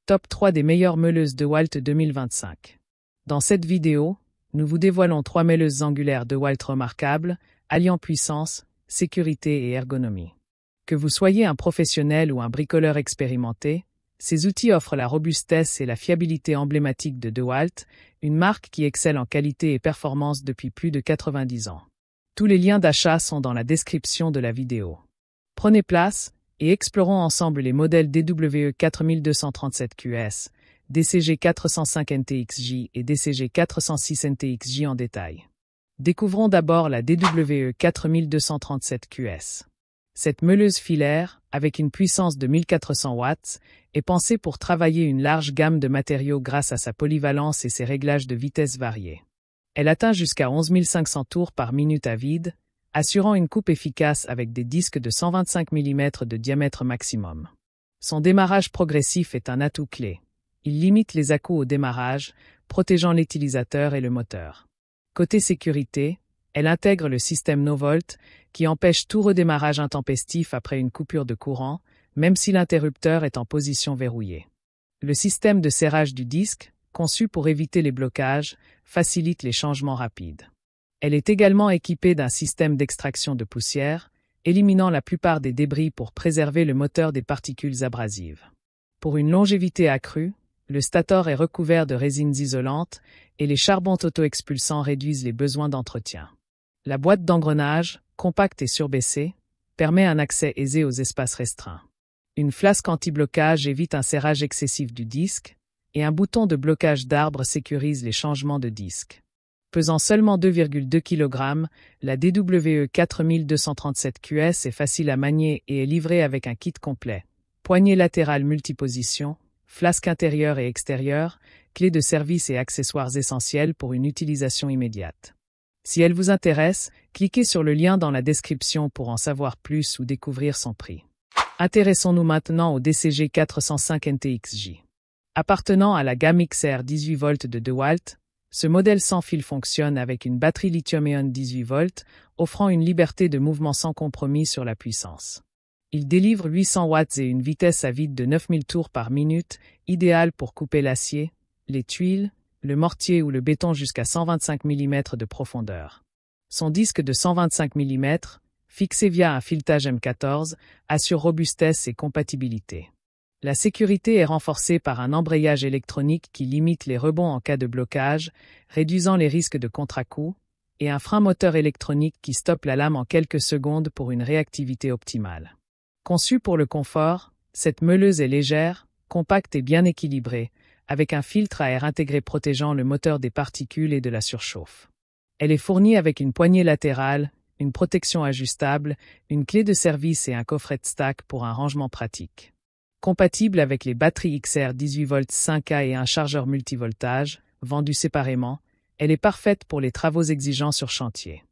Top 3 des meilleures meuleuses DeWalt 2025. Dans cette vidéo, nous vous dévoilons 3 meuleuses angulaires DeWalt remarquables, alliant puissance, sécurité et ergonomie. Que vous soyez un professionnel ou un bricoleur expérimenté, ces outils offrent la robustesse et la fiabilité emblématiques de DeWalt, une marque qui excelle en qualité et performance depuis plus de 90 ans. Tous les liens d'achat sont dans la description de la vidéo. Prenez place et explorons ensemble les modèles DWE 4237QS, DCG 405 NTXJ et DCG 406 NTXJ en détail. Découvrons d'abord la DWE 4237QS. Cette meuleuse filaire, avec une puissance de 1400 watts, est pensée pour travailler une large gamme de matériaux grâce à sa polyvalence et ses réglages de vitesse variés. Elle atteint jusqu'à 11 500 tours par minute à vide, assurant une coupe efficace avec des disques de 125 mm de diamètre maximum. Son démarrage progressif est un atout clé. Il limite les à-coups au démarrage, protégeant l'utilisateur et le moteur. Côté sécurité, elle intègre le système NoVolt, qui empêche tout redémarrage intempestif après une coupure de courant, même si l'interrupteur est en position verrouillée. Le système de serrage du disque, conçu pour éviter les blocages, facilite les changements rapides. Elle est également équipée d'un système d'extraction de poussière, éliminant la plupart des débris pour préserver le moteur des particules abrasives. Pour une longévité accrue, le stator est recouvert de résines isolantes et les charbons auto-expulsants réduisent les besoins d'entretien. La boîte d'engrenage, compacte et surbaissée, permet un accès aisé aux espaces restreints. Une flasque anti-blocage évite un serrage excessif du disque, et un bouton de blocage d'arbre sécurise les changements de disque. Pesant seulement 2,2 kg, la DWE 4237QS est facile à manier et est livrée avec un kit complet. Poignée latérale multiposition, flasque intérieure et extérieure, clés de service et accessoires essentiels pour une utilisation immédiate. Si elle vous intéresse, cliquez sur le lien dans la description pour en savoir plus ou découvrir son prix. Intéressons-nous maintenant au DCG 405 NTXJ. Appartenant à la gamme XR 18 volts de DeWalt, ce modèle sans fil fonctionne avec une batterie lithium-ion 18 volts, offrant une liberté de mouvement sans compromis sur la puissance. Il délivre 800 watts et une vitesse à vide de 9000 tours par minute, idéale pour couper l'acier, les tuiles, le mortier ou le béton jusqu'à 125 mm de profondeur. Son disque de 125 mm, fixé via un filetage M14, assure robustesse et compatibilité. La sécurité est renforcée par un embrayage électronique qui limite les rebonds en cas de blocage, réduisant les risques de contre-coup, et un frein moteur électronique qui stoppe la lame en quelques secondes pour une réactivité optimale. Conçue pour le confort, cette meuleuse est légère, compacte et bien équilibrée, avec un filtre à air intégré protégeant le moteur des particules et de la surchauffe. Elle est fournie avec une poignée latérale, une protection ajustable, une clé de service et un coffret de stack pour un rangement pratique. Compatible avec les batteries XR 18 volts 5A et un chargeur multivoltage, vendus séparément, elle est parfaite pour les travaux exigeants sur chantier.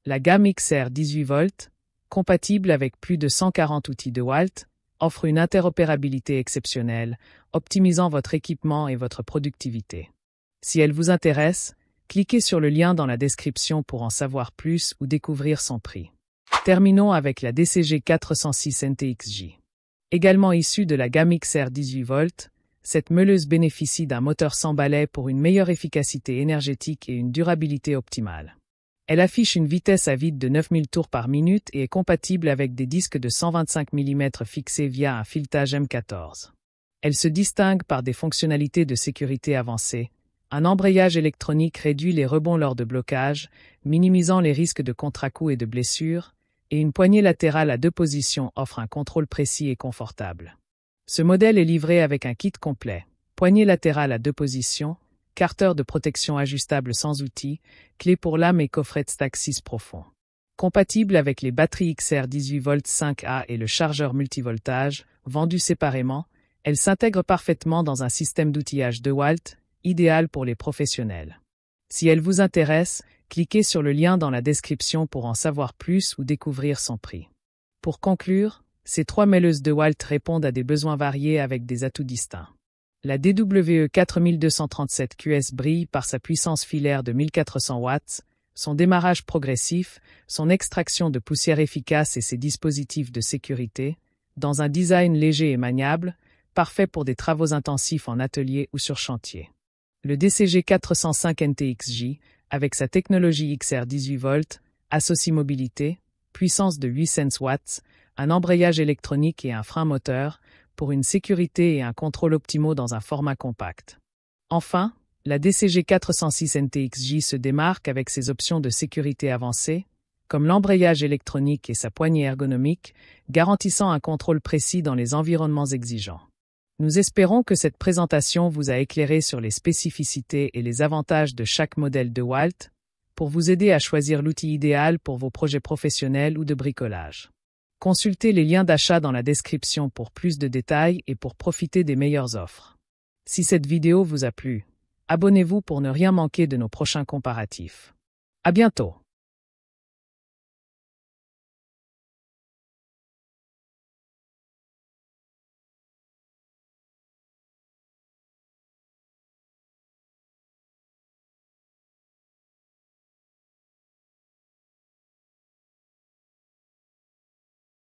La gamme XR 18 volts, compatible avec plus de 140 outils DeWalt, offre une interopérabilité exceptionnelle, optimisant votre équipement et votre productivité. Si elle vous intéresse, cliquez sur le lien dans la description pour en savoir plus ou découvrir son prix. Terminons avec la DCG 406 NTXJ. Également issue de la gamme XR 18 volts, cette meuleuse bénéficie d'un moteur sans balai pour une meilleure efficacité énergétique et une durabilité optimale. Elle affiche une vitesse à vide de 9000 tours par minute et est compatible avec des disques de 125 mm fixés via un filetage M14. Elle se distingue par des fonctionnalités de sécurité avancées. Un embrayage électronique réduit les rebonds lors de blocage, minimisant les risques de contre-à-coup et de blessures, et une poignée latérale à 2 positions offre un contrôle précis et confortable. Ce modèle est livré avec un kit complet, poignée latérale à 2 positions, carter de protection ajustable sans outils, clé pour lame et coffret de stack 6 profond. Compatible avec les batteries XR 18 volts 5A et le chargeur multivoltage, vendus séparément, elle s'intègre parfaitement dans un système d'outillage DeWalt, idéal pour les professionnels. Si elle vous intéresse, cliquez sur le lien dans la description pour en savoir plus ou découvrir son prix. Pour conclure, ces 3 meuleuses DeWalt répondent à des besoins variés avec des atouts distincts. La DWE 4237QS brille par sa puissance filaire de 1400 watts, son démarrage progressif, son extraction de poussière efficace et ses dispositifs de sécurité, dans un design léger et maniable, parfait pour des travaux intensifs en atelier ou sur chantier. Le DCG 405 NTXJ, avec sa technologie XR 18 volts, associe mobilité, puissance de 800 watts, un embrayage électronique et un frein moteur, pour une sécurité et un contrôle optimaux dans un format compact. Enfin, la DCG 406 NTXJ se démarque avec ses options de sécurité avancées, comme l'embrayage électronique et sa poignée ergonomique, garantissant un contrôle précis dans les environnements exigeants. Nous espérons que cette présentation vous a éclairé sur les spécificités et les avantages de chaque modèle DeWalt, pour vous aider à choisir l'outil idéal pour vos projets professionnels ou de bricolage. Consultez les liens d'achat dans la description pour plus de détails et pour profiter des meilleures offres. Si cette vidéo vous a plu, abonnez-vous pour ne rien manquer de nos prochains comparatifs. À bientôt!